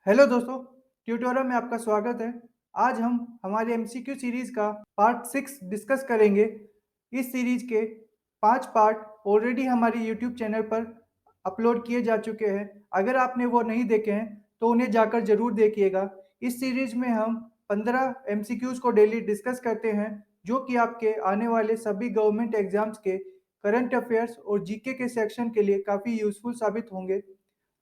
Hello दोस्तों, tutorial में आपका स्वागत है। आज हम हमारे एमसीक्यू सीरीज़ का पार्ट 6 डिस्कस करेंगे। इस सीरीज़ के 5 पार्ट ऑलरेडी हमारे यूट्यूब चैनल पर अपलोड किए जा चुके हैं। अगर आपने वो नहीं देखे हैं तो उन्हें जाकर ज़रूर देखिएगा। इस सीरीज़ में हम 15 एमसीक्यूज़ को डेली डिस्कस करते हैं, जो कि आपके आने वाले सभी गवर्नमेंट एग्ज़ाम्स के करंट अफेयर्स और जीके के सेक्शन के लिए काफ़ी यूज़फुल साबित होंगे।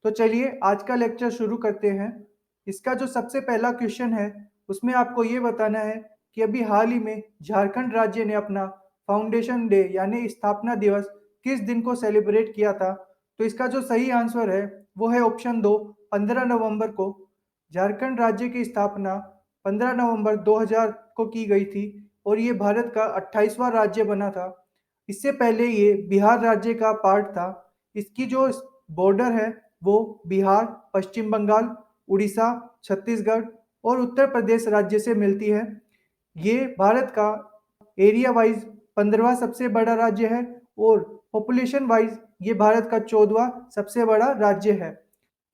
तो चलिए आज का लेक्चर शुरू करते हैं। इसका जो सबसे पहला क्वेश्चन है, उसमें आपको ये बताना है कि अभी हाल ही में झारखंड राज्य ने अपना फाउंडेशन डे यानी स्थापना दिवस किस दिन को सेलिब्रेट किया था। तो इसका जो सही आंसर है वो है ऑप्शन 2, 15 नवंबर को। झारखंड राज्य की स्थापना 15 नवंबर 2000 को की गई थी और ये भारत का 28वां राज्य बना था। इससे पहले ये बिहार राज्य का पार्ट था। इसकी जो बॉर्डर है वो बिहार, पश्चिम बंगाल, उड़ीसा, छत्तीसगढ़ और उत्तर प्रदेश राज्य से मिलती है। ये भारत का एरिया वाइज 15वां सबसे बड़ा राज्य है और पॉपुलेशन वाइज ये भारत का 14वां सबसे बड़ा राज्य है।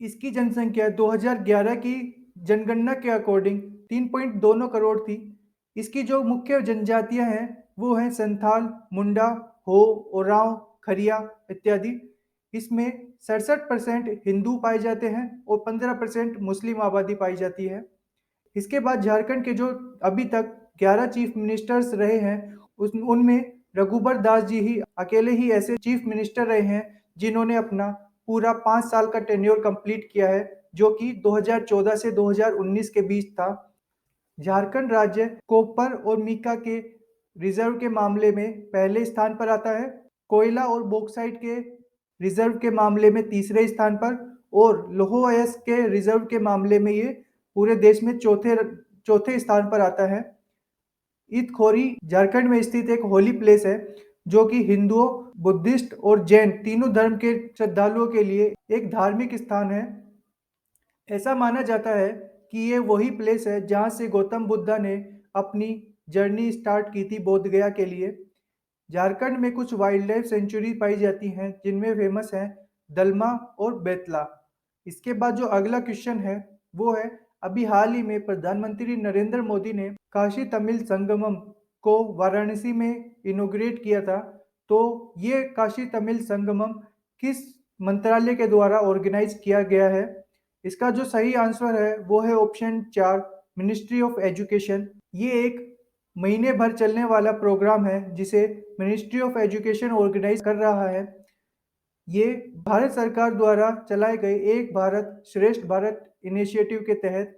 इसकी जनसंख्या 2011 की जनगणना के अकॉर्डिंग 3.29 करोड़ थी। इसकी जो मुख्य जनजातियां हैं वो हैं संथाल, मुंडा, हो, ओरांव, खरिया इत्यादि। इसमें 67% हिंदू पाए जाते हैं और 15% मुस्लिम आबादी पाई जाती है। इसके बाद झारखंड के जो अभी तक 11 चीफ मिनिस्टर्स रहे हैं उनमें रघुबर दास जी ही अकेले ही ऐसे चीफ मिनिस्टर रहे हैं जिन्होंने अपना पूरा 5 साल का टेन्योर कंप्लीट किया है, जो कि 2014 से 2019 के बीच था। झारखंड राज्य कॉपर और मिका के रिजर्व के मामले में पहले स्थान पर आता है, कोयला और बॉक्साइट के रिजर्व के मामले में तीसरे स्थान पर और लौह अयस्क के रिजर्व के मामले में ये पूरे देश में चौथे स्थान पर आता है। ईदखोरी झारखंड में स्थित एक होली प्लेस है, जो कि हिंदुओं, बुद्धिस्ट और जैन तीनों धर्म के श्रद्धालुओं के लिए एक धार्मिक स्थान है। ऐसा माना जाता है कि ये वही प्लेस है जहाँ से गौतम बुद्धा ने अपनी जर्नी स्टार्ट की थी बोध गया के लिए। झारखंड में कुछ वाइल्ड लाइफ सेंचुरी पाई जाती हैं, जिनमें फेमस हैं दलमा और बेतला। इसके बाद जो अगला क्वेश्चन है वो है, अभी हाल ही में प्रधानमंत्री नरेंद्र मोदी ने काशी तमिल संगमम को वाराणसी में इनॉग्रेट किया था। तो ये काशी तमिल संगमम किस मंत्रालय के द्वारा ऑर्गेनाइज किया गया है। इसका जो सही आंसर है वो है ऑप्शन 4, मिनिस्ट्री ऑफ एजुकेशन। ये एक महीने भर चलने वाला प्रोग्राम है जिसे मिनिस्ट्री ऑफ एजुकेशन ऑर्गेनाइज कर रहा है। ये भारत सरकार द्वारा चलाए गए एक भारत श्रेष्ठ भारत इनिशिएटिव के तहत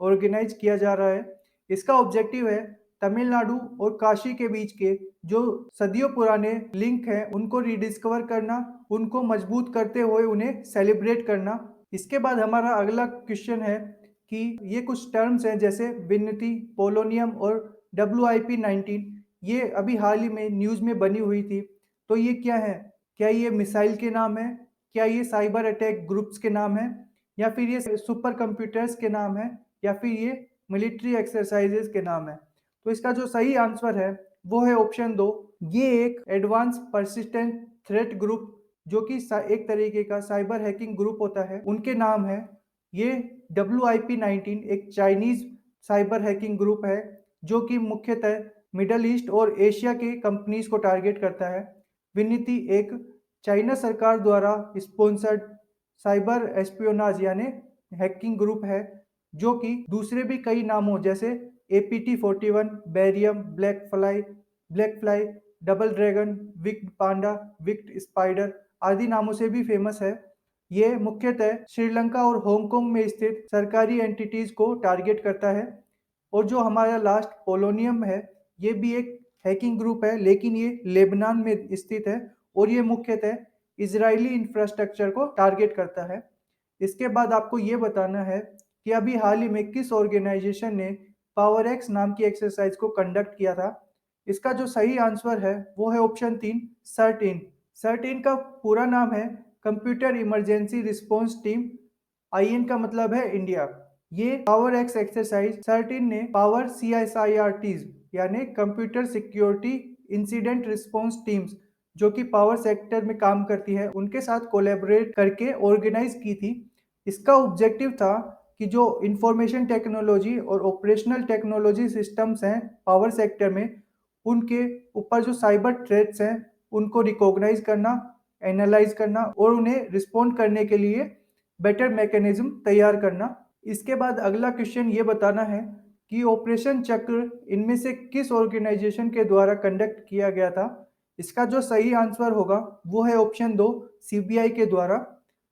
ऑर्गेनाइज किया जा रहा है। इसका ऑब्जेक्टिव है तमिलनाडु और काशी के बीच के जो सदियों पुराने लिंक हैं उनको रिडिस्कवर करना, उनको मजबूत करते हुए उन्हें सेलिब्रेट करना। इसके बाद हमारा अगला क्वेश्चन है कि ये कुछ टर्म्स हैं जैसे विन्नति, पोलोनियम और WIP-19। ये अभी हाल ही में न्यूज़ में बनी हुई थी। तो ये क्या है? क्या ये मिसाइल के नाम है? क्या ये साइबर अटैक ग्रुप्स के नाम है? या फिर ये सुपर कंप्यूटर्स के नाम है? या फिर ये मिलिट्री एक्सरसाइजेज के नाम है? तो इसका जो सही आंसर है वो है ऑप्शन 2। ये एक एडवांस परसिस्टेंट थ्रेट ग्रुप, जो कि एक तरीके का साइबर हैकिंग ग्रुप होता है, उनके नाम है। ये WIP-19 एक चाइनीज साइबर हैकिंग ग्रुप है जो कि मुख्यतः मिडल ईस्ट और एशिया के कंपनीज को टारगेट करता है। विनीति एक चाइना सरकार द्वारा स्पॉन्सर्ड साइबर एस्पियोनाज यानी हैकिंग ग्रुप है, जो कि दूसरे भी कई नामों जैसे APT41, Barium, Black Fly, Double Dragon, Wicked Panda, Wicked Spider आदि नामों से भी फेमस है। ये मुख्यतः श्रीलंका और हांगकांग में स्थित सरकारी एंटिटीज को टारगेट करता है। और जो हमारा लास्ट पोलोनियम है, ये भी एक हैकिंग ग्रुप है, लेकिन ये लेबनान में स्थित है और ये मुख्यतः इजरायली इंफ्रास्ट्रक्चर को टारगेट करता है। इसके बाद आपको ये बताना है कि अभी हाल ही में किस ऑर्गेनाइजेशन ने पावर एक्स नाम की एक्सरसाइज को कंडक्ट किया था। इसका जो सही आंसर है वो है ऑप्शन 3, सर्टिन। सर्टिन का पूरा नाम है computer emergency response team. IN का मतलब है इंडिया। ये पावर एक्स एक्सरसाइज सर्टिन ने पावर CSIRTs यानी computer security incident response teams, जो कि पावर सेक्टर में काम करती है, उनके साथ कोलैबोरेट करके ऑर्गेनाइज की थी। इसका ऑब्जेक्टिव था कि जो इंफॉर्मेशन टेक्नोलॉजी और ऑपरेशनल टेक्नोलॉजी सिस्टम्स हैं पावर सेक्टर में, उनके ऊपर जो साइबर थ्रेट्स हैं उनको रिकॉग्नाइज करना, एनालाइज करना और उन्हें रिस्पॉन्ड करने के लिए बेटर मैकेनिज्म तैयार करना। इसके बाद अगला क्वेश्चन ये बताना है कि ऑपरेशन चक्र इनमें से किस ऑर्गेनाइजेशन के द्वारा कंडक्ट किया गया था। इसका जो सही आंसर होगा वो है ऑप्शन 2, सीबीआई के द्वारा।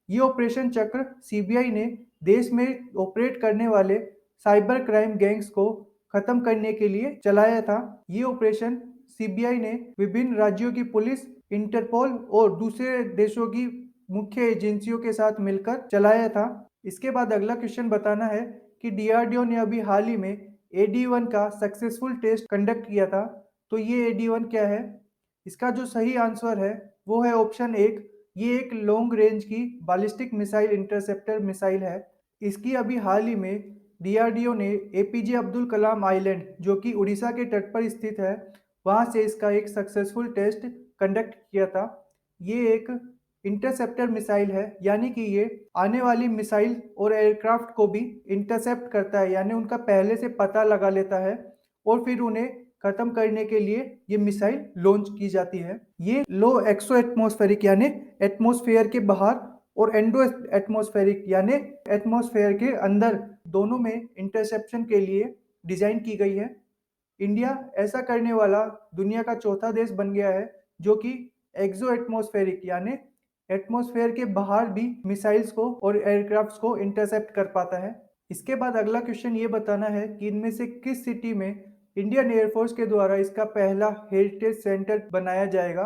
ये ऑपरेशन चक्र सीबीआई ने देश में ऑपरेट करने वाले साइबर क्राइम गैंग्स को खत्म करने के लिए चलाया था। ये ऑपरेशन सीबीआई ने विभिन्न राज्यों की पुलिस, इंटरपोल और दूसरे देशों की मुख्य एजेंसियों के साथ मिलकर चलाया था। इसके बाद अगला क्वेश्चन बताना है कि डीआरडीओ ने अभी हाल ही में AD-1 का सक्सेसफुल टेस्ट कंडक्ट किया था। तो ये AD-1 क्या है? इसका जो सही आंसर है वो है ऑप्शन 1। ये एक लॉन्ग रेंज की बैलिस्टिक मिसाइल इंटरसेप्टर मिसाइल है। इसकी अभी हाल ही में डीआरडीओ ने एपीजे अब्दुल कलाम आइलैंड, जो कि उड़ीसा के तट पर स्थित है, वहां से इसका एक सक्सेसफुल टेस्ट कंडक्ट किया था। ये एक इंटरसेप्टर मिसाइल है, यानी कि ये आने वाली मिसाइल और एयरक्राफ्ट को भी इंटरसेप्ट करता है, यानी उनका पहले से पता लगा लेता है और फिर उन्हें खत्म करने के लिए ये मिसाइल लॉन्च की जाती है। ये लो एक्सो एटमॉस्फेरिक यानी एटमॉस्फेयर के बाहर और एंडो एटमॉस्फेरिक यानी एटमॉस्फेयर के अंदर दोनों में इंटरसेप्शन के लिए डिजाइन की गई है। इंडिया ऐसा करने वाला दुनिया का चौथा देश बन गया है जो कि एक्सो एटमॉस्फेरिक यानी एटमॉस्फेयर के बाहर भी मिसाइल्स को और एयरक्राफ्ट्स को इंटरसेप्ट कर पाता है। इसके बाद अगला क्वेश्चन ये बताना है कि इनमें से किस सिटी में इंडियन एयरफोर्स के द्वारा इसका पहला हेरिटेज सेंटर बनाया जाएगा।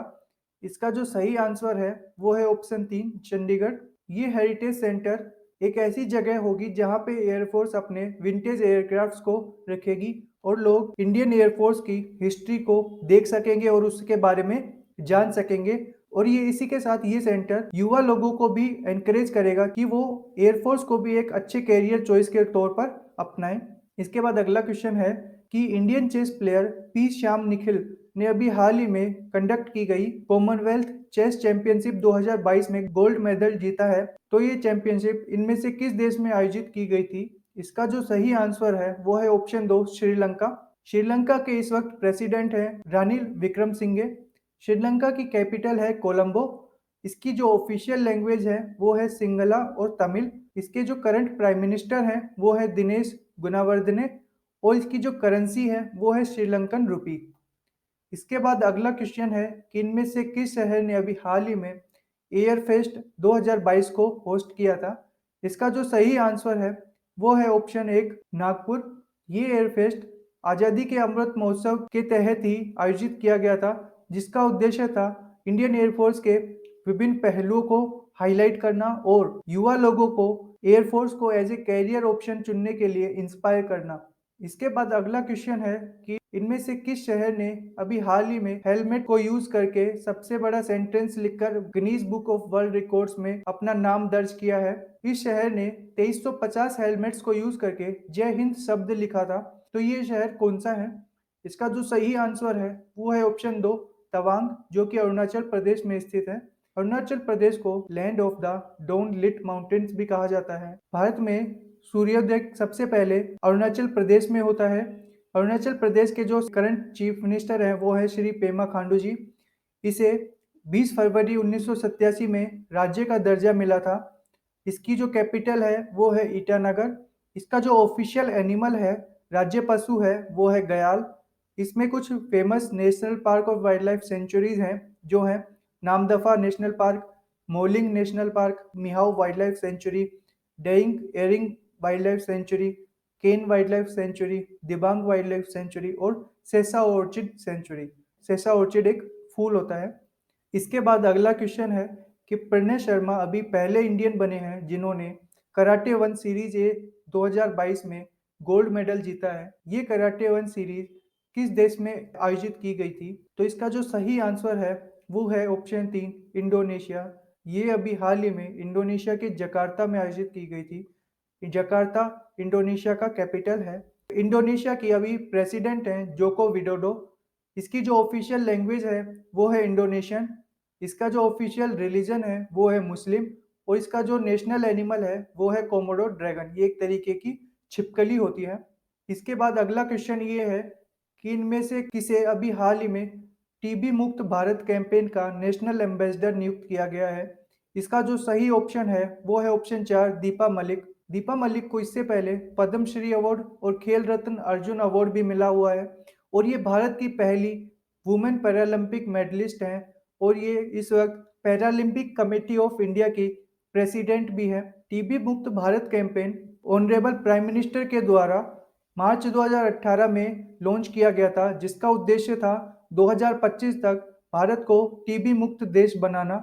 इसका जो सही आंसर है वो है ऑप्शन 3, चंडीगढ़। ये हेरिटेज सेंटर एक ऐसी जगह होगी जहां पे एयरफोर्स अपने विंटेज एयरक्राफ्ट्स को रखेगी और लोग इंडियन एयरफोर्स की हिस्ट्री को देख सकेंगे और उसके बारे में जान सकेंगे। और ये इसी के साथ ये सेंटर युवा लोगों को भी एनकरेज करेगा कि वो एयरफोर्स को भी एक अच्छे कैरियर चॉइस के तौर पर अपनाएं। इसके बाद अगला क्वेश्चन है कि Indian chess player P Shyam Nikhil ने अभी हाल ही में कंडक्ट की गई कॉमनवेल्थ चेस चैंपियनशिप 2022 में गोल्ड मेडल जीता है। तो ये चैंपियनशिप इनमें से किस देश में आयोजित की गई थी। इसका जो सही आंसर है वो है ऑप्शन 2, श्रीलंका। श्रीलंका के इस वक्त प्रेसिडेंट है रानिल विक्रमसिंघे। श्रीलंका की कैपिटल है कोलंबो। इसकी जो ऑफिशियल लैंग्वेज है वो है सिंगला और तमिल। इसके जो करंट प्राइम मिनिस्टर हैं वो है दिनेश गुनावर्दने और इसकी जो करेंसी है वो है श्रीलंकन रुपी। इसके बाद अगला क्वेश्चन है कि इनमें से किस शहर ने अभी हाल ही में एयर फेस्ट 2022 को होस्ट किया था। इसका जो सही आंसर है वो है ऑप्शन 1, नागपुर। ये एयर फेस्ट आज़ादी के अमृत महोत्सव के तहत ही आयोजित किया गया था, जिसका उद्देश्य था इंडियन एयरफोर्स के विभिन्न पहलुओं को हाईलाइट करना और युवा लोगों को एयरफोर्स को एज ए कैरियर ऑप्शन चुनने के लिए इंस्पायर करना। इसके बाद अगला क्वेश्चन है कि इनमें से किस शहर ने अभी हाल ही में हेलमेट को यूज करके सबसे बड़ा सेंटेंस लिखकर Guinness book of world records में अपना नाम दर्ज किया है। इस शहर ने 2350 हेलमेट्स को यूज करके जय हिंद शब्द लिखा था। तो ये शहर कौन सा है। इसका जो सही आंसर है वो है ऑप्शन 2, तवांग, जो कि अरुणाचल प्रदेश में स्थित है। अरुणाचल प्रदेश को land of the dawn lit mountains भी कहा जाता है। भारत में सूर्योदय सबसे पहले अरुणाचल प्रदेश में होता है। अरुणाचल प्रदेश के जो करंट चीफ मिनिस्टर हैं वो है श्री पेमा खांडू जी। इसे 20 फरवरी 1987 में राज्य का दर्जा मिला था। इसकी जो कैपिटल है वो है ईटानगर। इसका जो ऑफिशियल एनिमल है, राज्य पशु है, वो है गयाल। इसमें कुछ फेमस नेशनल पार्क और वाइल्ड लाइफ सेंचुरीज हैं जो हैं Namdapha national park, Mouling national park, Mehao wildlife sanctuary, Daying Ering wildlife sanctuary, Kane wildlife sanctuary, Dibang wildlife sanctuary और सेसा ऑर्चिड सेंचुरी। सेसा ऑर्चिड एक फूल होता है। इसके बाद अगला क्वेश्चन है कि प्रणय शर्मा अभी पहले इंडियन बने हैं जिन्होंने कराटे 1 सीरीज ए 2022 में गोल्ड मेडल जीता है। ये कराटे 1 सीरीज किस देश में आयोजित की गई थी। तो इसका जो सही आंसर है वो है ऑप्शन 3, इंडोनेशिया। ये अभी हाल ही में इंडोनेशिया के जकार्ता में आयोजित की गई थी। जकार्ता इंडोनेशिया का कैपिटल है। इंडोनेशिया की अभी प्रेसिडेंट हैं जोको विडोडो। इसकी जो ऑफिशियल लैंग्वेज है वो है इंडोनेशियन। इसका जो ऑफिशियल रिलीजन है वो है मुस्लिम और इसका जो नेशनल एनिमल है वो है कोमोडो ड्रैगन। ये एक तरीके की छिपकली होती है। इसके बाद अगला क्वेश्चन ये है कि इनमें से किसे अभी हाल ही में टीबी मुक्त भारत कैंपेन का नेशनल एम्बेसडर नियुक्त किया गया है। इसका जो सही ऑप्शन है वो है ऑप्शन 4 दीपा मलिक। दीपा मलिक को इससे पहले पद्मश्री अवार्ड और खेल रत्न अर्जुन अवार्ड भी मिला हुआ है और ये भारत की पहली वुमेन पैरालंपिक मेडलिस्ट हैं और ये इस वक्त पैरालंपिक कमेटी ऑफ इंडिया की प्रेसिडेंट भी है। टीबी मुक्त Bharat campaign honourable prime minister के द्वारा मार्च 2018 में लॉन्च किया गया था, जिसका उद्देश्य था 2025 तक भारत को टीबी मुक्त देश बनाना।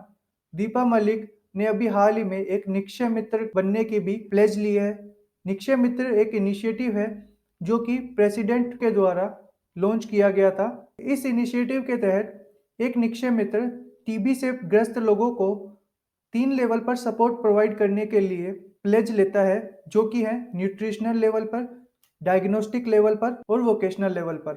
दीपा मलिक ने अभी हाल ही में एक निक्षय मित्र बनने की भी प्लेज ली है। निक्षय मित्र एक इनिशिएटिव है जो कि प्रेसिडेंट के द्वारा लॉन्च किया गया था। इस इनिशिएटिव के तहत एक निक्षय मित्र टीबी से ग्रस्त लोगों को 3 लेवल पर सपोर्ट प्रोवाइड करने के लिए प्लेज लेता है, जो कि है न्यूट्रिशनल लेवल पर, डायग्नोस्टिक लेवल पर और वोकेशनल लेवल पर।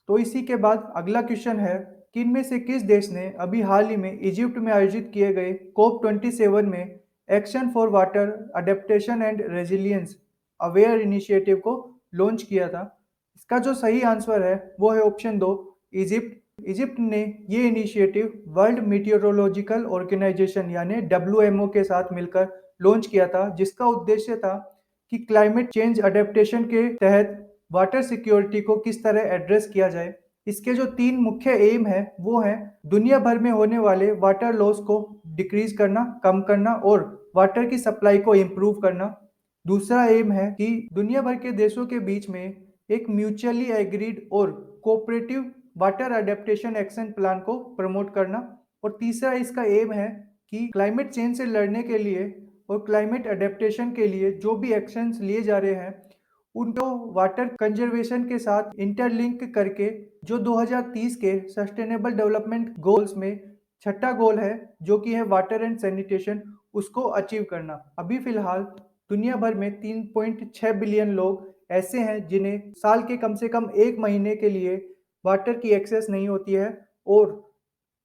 तो इसी के बाद अगला क्वेश्चन है कि इनमें से किस देश ने अभी हाल ही में इजिप्ट में आयोजित किए गए COP27 में action for water adaptation and resilience aware initiative को लॉन्च किया था। इसका जो सही आंसर है वो है ऑप्शन 2 इजिप्ट। इजिप्ट ने ये इनिशिएटिव वर्ल्ड मीटियोरोलॉजिकल ऑर्गेनाइजेशन यानी WMO के साथ मिलकर लॉन्च किया था, जिसका उद्देश्य था कि क्लाइमेट चेंज अडेप्टेशन के तहत वाटर सिक्योरिटी को किस तरह एड्रेस किया जाए। इसके जो 3 मुख्य एम है वो है दुनिया भर में होने वाले वाटर लॉस को डिक्रीज करना, कम करना और वाटर की सप्लाई को इम्प्रूव करना। दूसरा एम है कि दुनिया भर के देशों के बीच में एक म्यूचुअली एग्रीड और cooperative water adaptation action plan को प्रमोट करना। और तीसरा इसका एम है कि क्लाइमेट चेंज से लड़ने के लिए और क्लाइमेट अडेप्टेशन के लिए जो भी एक्शंस लिए जा रहे हैं उनको वाटर कंजर्वेशन के साथ इंटरलिंक करके जो 2030 के सस्टेनेबल डेवलपमेंट गोल्स में छठा गोल है जो कि है वाटर एंड सैनिटेशन, उसको अचीव करना। अभी फिलहाल दुनिया भर में 3.6 बिलियन लोग ऐसे हैं जिन्हें साल के कम से कम 1 महीने के लिए वाटर की एक्सेस नहीं होती है और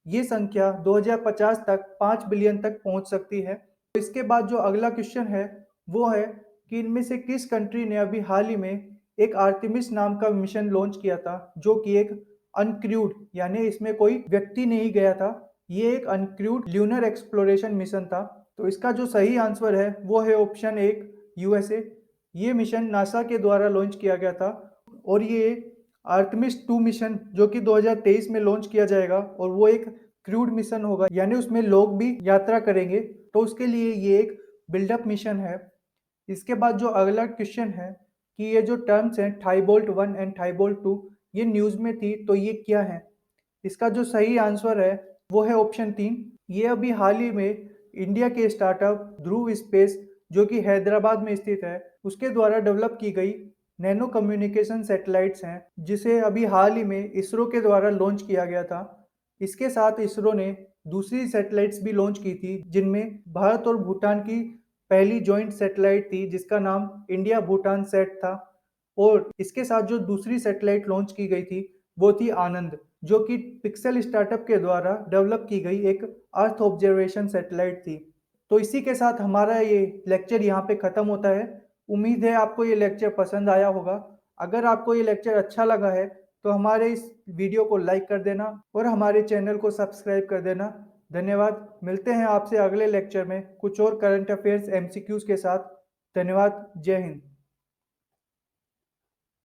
ये संख्या 2050 तक 5 बिलियन तक पहुंच सकती है। तो इसके बाद जो अगला क्वेश्चन है वो है कि इनमें से किस कंट्री ने अभी हाल ही में एक आर्टेमिस नाम का मिशन लॉन्च किया था, जो कि एक अनक्रूड यानी इसमें कोई व्यक्ति नहीं गया था। ये एक अनक्रूड ल्यूनर एक्सप्लोरेशन मिशन था। तो इसका जो सही आंसर है वो है ऑप्शन 1 USA। ये मिशन नासा के द्वारा लॉन्च किया गया था और ये आर्टेमिस 2 मिशन जो कि 2023 में लॉन्च किया जाएगा और वो एक क्रूड मिशन होगा यानी उसमें लोग भी यात्रा करेंगे। तो उसके लिए ये एक बिल्डअप मिशन है। इसके बाद जो अगला क्वेश्चन है कि ये जो टर्म्स हैं थाईबोल्ट 1 एंड थाईबोल्ट 2 ये न्यूज़ में थी, तो ये क्या है? इसका जो सही आंसर है वो है ऑप्शन 3। ये अभी हाल ही में इंडिया के स्टार्टअप ध्रुव स्पेस जो कि हैदराबाद में स्थित है उसके द्वारा डेवलप की गई नैनो कम्युनिकेशन सैटेलाइट्स हैं, जिसे अभी हाल ही में इसरो के द्वारा लॉन्च किया गया था। इसके साथ इसरो ने दूसरी सैटेलाइट्स भी लॉन्च की थी जिनमें भारत और भूटान की पहली जॉइंट सैटेलाइट थी जिसका नाम इंडिया भूटान सेट था। और इसके साथ जो दूसरी सैटेलाइट लॉन्च की गई थी वो थी आनंद, जो कि पिक्सल स्टार्टअप के द्वारा डेवलप की गई एक अर्थ ऑब्जर्वेशन सैटेलाइट थी। तो इसी के साथ हमारा ये लेक्चर यहाँ पे ख़त्म होता है। उम्मीद है आपको ये लेक्चर पसंद आया होगा। अगर आपको ये लेक्चर अच्छा लगा है तो हमारे इस वीडियो को लाइक कर देना और हमारे चैनल को सब्सक्राइब कर देना। धन्यवाद। मिलते हैं आपसे अगले लेक्चर में कुछ और करंट अफेयर्स MCQs के साथ। धन्यवाद। जय हिंद।